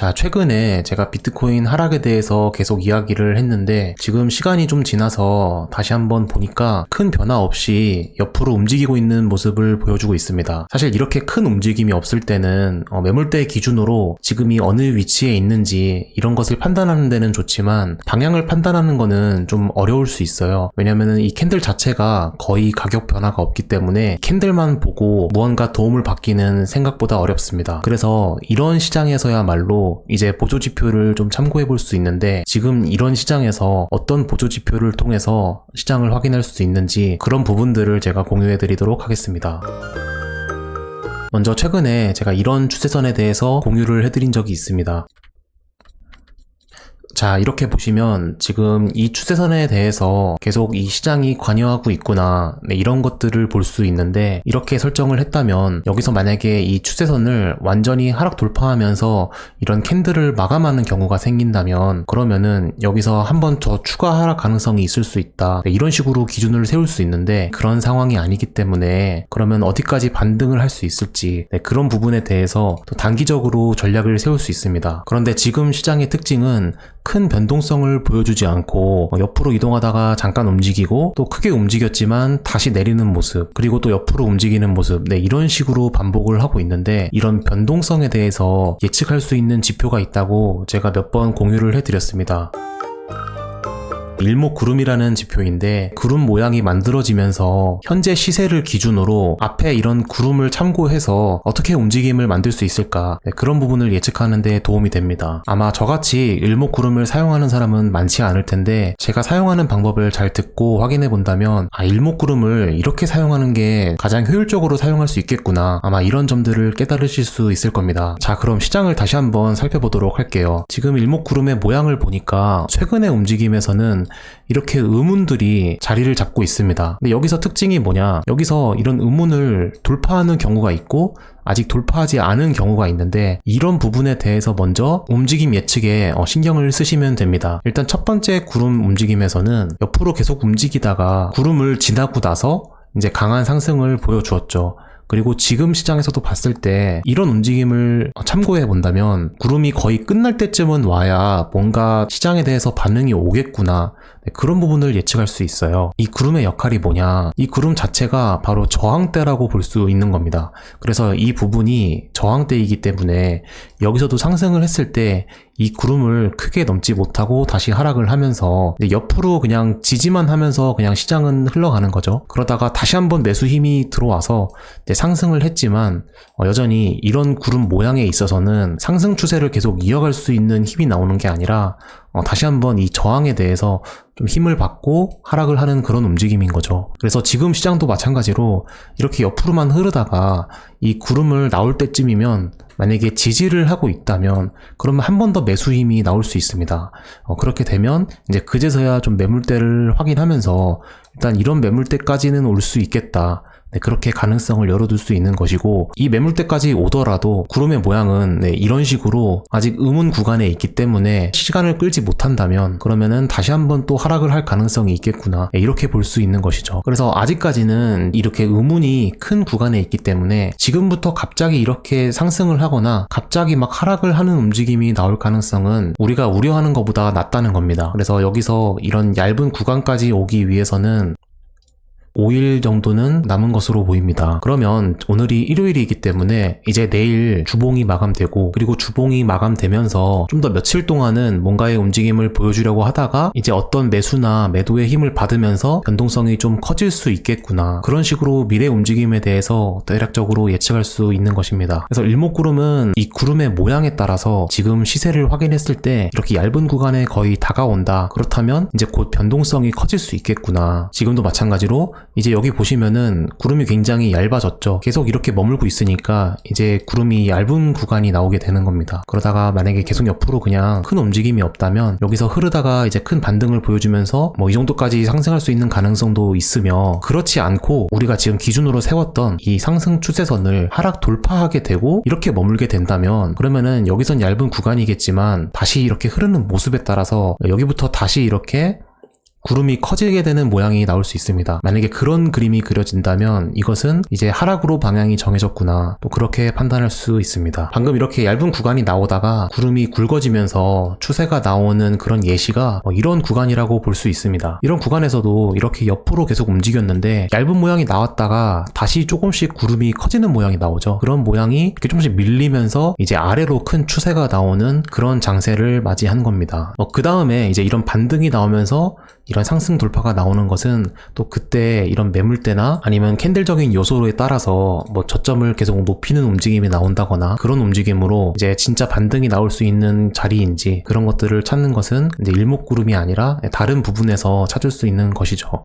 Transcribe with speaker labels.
Speaker 1: 자, 최근에 제가 비트코인 하락에 대해서 계속 이야기를 했는데 지금 시간이 좀 지나서 다시 한번 보니까 큰 변화 없이 옆으로 움직이고 있는 모습을 보여주고 있습니다. 사실 이렇게 큰 움직임이 없을 때는 매물대 기준으로 지금이 어느 위치에 있는지 이런 것을 판단하는 데는 좋지만 방향을 판단하는 거는 좀 어려울 수 있어요. 왜냐면은 이 캔들 자체가 거의 가격 변화가 없기 때문에 캔들만 보고 무언가 도움을 받기는 생각보다 어렵습니다. 그래서 이런 시장에서야말로 이제 보조지표를 좀 참고해 볼 수 있는데 지금 이런 시장에서 어떤 보조지표를 통해서 시장을 확인할 수 있는지 그런 부분들을 제가 공유해 드리도록 하겠습니다. 먼저 최근에 제가 이런 추세선에 대해서 공유를 해드린 적이 있습니다. 자, 이렇게 보시면 지금 이 추세선에 대해서 계속 이 시장이 관여하고 있구나, 이런 것들을 볼 수 있는데 이렇게 설정을 했다면 여기서 만약에 이 추세선을 완전히 하락 돌파하면서 이런 캔들을 마감하는 경우가 생긴다면 그러면은 여기서 한 번 더 추가 하락 가능성이 있을 수 있다, 이런 식으로 기준을 세울 수 있는데 그런 상황이 아니기 때문에 그러면 어디까지 반등을 할 수 있을지 그런 부분에 대해서 또 단기적으로 전략을 세울 수 있습니다. 그런데 지금 시장의 특징은 큰 변동성을 보여주지 않고 옆으로 이동하다가 잠깐 움직이고 또 크게 움직였지만 다시 내리는 모습, 그리고 또 옆으로 움직이는 모습, 이런 식으로 반복을 하고 있는데 이런 변동성에 대해서 예측할 수 있는 지표가 있다고 제가 몇 번 공유를 해드렸습니다. 일목구름이라는 지표인데 구름 모양이 만들어지면서 현재 시세를 기준으로 앞에 이런 구름을 참고해서 어떻게 움직임을 만들 수 있을까, 그런 부분을 예측하는 데 도움이 됩니다. 아마 저같이 일목구름을 사용하는 사람은 많지 않을 텐데 제가 사용하는 방법을 잘 듣고 확인해 본다면 일목구름을 이렇게 사용하는 게 가장 효율적으로 사용할 수 있겠구나, 아마 이런 점들을 깨달으실 수 있을 겁니다. 자, 그럼 시장을 다시 한번 살펴보도록 할게요. 지금 일목구름의 모양을 보니까 최근의 움직임에서는 이렇게 의문들이 자리를 잡고 있습니다. 근데 여기서 특징이 뭐냐, 여기서 이런 의문을 돌파하는 경우가 있고 아직 돌파하지 않은 경우가 있는데 이런 부분에 대해서 먼저 움직임 예측에 신경을 쓰시면 됩니다. 일단 첫 번째 구름 움직임에서는 옆으로 계속 움직이다가 구름을 지나고 나서 이제 강한 상승을 보여주었죠. 그리고 지금 시장에서도 봤을 때 이런 움직임을 참고해 본다면 구름이 거의 끝날 때쯤은 와야 뭔가 시장에 대해서 반응이 오겠구나, 그런 부분을 예측할 수 있어요. 이 구름의 역할이 뭐냐, 이 구름 자체가 바로 저항대라고 볼 수 있는 겁니다. 그래서 이 부분이 저항대이기 때문에 여기서도 상승을 했을 때 이 구름을 크게 넘지 못하고 다시 하락을 하면서 옆으로 그냥 지지만 하면서 그냥 시장은 흘러가는 거죠. 그러다가 다시 한번 매수 힘이 들어와서 상승을 했지만 여전히 이런 구름 모양에 있어서는 상승 추세를 계속 이어갈 수 있는 힘이 나오는 게 아니라 다시 한번 이 저항에 대해서 좀 힘을 받고 하락을 하는 그런 움직임인 거죠. 그래서 지금 시장도 마찬가지로 이렇게 옆으로만 흐르다가 이 구름을 나올 때쯤이면 만약에 지지를 하고 있다면 그러면 한 번 더 매수 힘이 나올 수 있습니다. 그렇게 되면 이제 그제서야 좀 매물대를 확인하면서 일단 이런 매물대까지는 올 수 있겠다, 그렇게 가능성을 열어둘 수 있는 것이고, 이 매물대까지 오더라도 구름의 모양은 이런 식으로 아직 의문 구간에 있기 때문에 시간을 끌지 못한다면 그러면은 다시 한번 또 하락을 할 가능성이 있겠구나, 이렇게 볼 수 있는 것이죠. 그래서 아직까지는 이렇게 의문이 큰 구간에 있기 때문에 지금부터 갑자기 이렇게 상승을 하거나 갑자기 막 하락을 하는 움직임이 나올 가능성은 우리가 우려하는 것보다 낮다는 겁니다. 그래서 여기서 이런 얇은 구간까지 오기 위해서는 5일 정도는 남은 것으로 보입니다. 그러면 오늘이 일요일이기 때문에 이제 내일 주봉이 마감되고, 그리고 주봉이 마감되면서 좀 더 며칠 동안은 뭔가의 움직임을 보여주려고 하다가 이제 어떤 매수나 매도의 힘을 받으면서 변동성이 좀 커질 수 있겠구나, 그런 식으로 미래 움직임에 대해서 대략적으로 예측할 수 있는 것입니다. 그래서 일목구름은 이 구름의 모양에 따라서 지금 시세를 확인했을 때 이렇게 얇은 구간에 거의 다가온다, 그렇다면 이제 곧 변동성이 커질 수 있겠구나. 지금도 마찬가지로 이제 여기 보시면은 구름이 굉장히 얇아졌죠. 계속 이렇게 머물고 있으니까 이제 구름이 얇은 구간이 나오게 되는 겁니다. 그러다가 만약에 계속 옆으로 그냥 큰 움직임이 없다면 여기서 흐르다가 이제 큰 반등을 보여주면서 이 정도까지 상승할 수 있는 가능성도 있으며, 그렇지 않고 우리가 지금 기준으로 세웠던 이 상승 추세선을 하락 돌파하게 되고 이렇게 머물게 된다면 그러면은 여기선 얇은 구간이겠지만 다시 이렇게 흐르는 모습에 따라서 여기부터 다시 이렇게 구름이 커지게 되는 모양이 나올 수 있습니다. 만약에 그런 그림이 그려진다면 이것은 이제 하락으로 방향이 정해졌구나, 또 그렇게 판단할 수 있습니다. 방금 이렇게 얇은 구간이 나오다가 구름이 굵어지면서 추세가 나오는 그런 예시가 이런 구간이라고 볼 수 있습니다. 이런 구간에서도 이렇게 옆으로 계속 움직였는데 얇은 모양이 나왔다가 다시 조금씩 구름이 커지는 모양이 나오죠. 그런 모양이 이렇게 조금씩 밀리면서 이제 아래로 큰 추세가 나오는 그런 장세를 맞이한 겁니다. 그 다음에 이제 이런 반등이 나오면서 이런 상승 돌파가 나오는 것은 또 그때 이런 매물대나 아니면 캔들적인 요소에 따라서 저점을 계속 높이는 움직임이 나온다거나 그런 움직임으로 이제 진짜 반등이 나올 수 있는 자리인지 그런 것들을 찾는 것은 이제 일목구름이 아니라 다른 부분에서 찾을 수 있는 것이죠.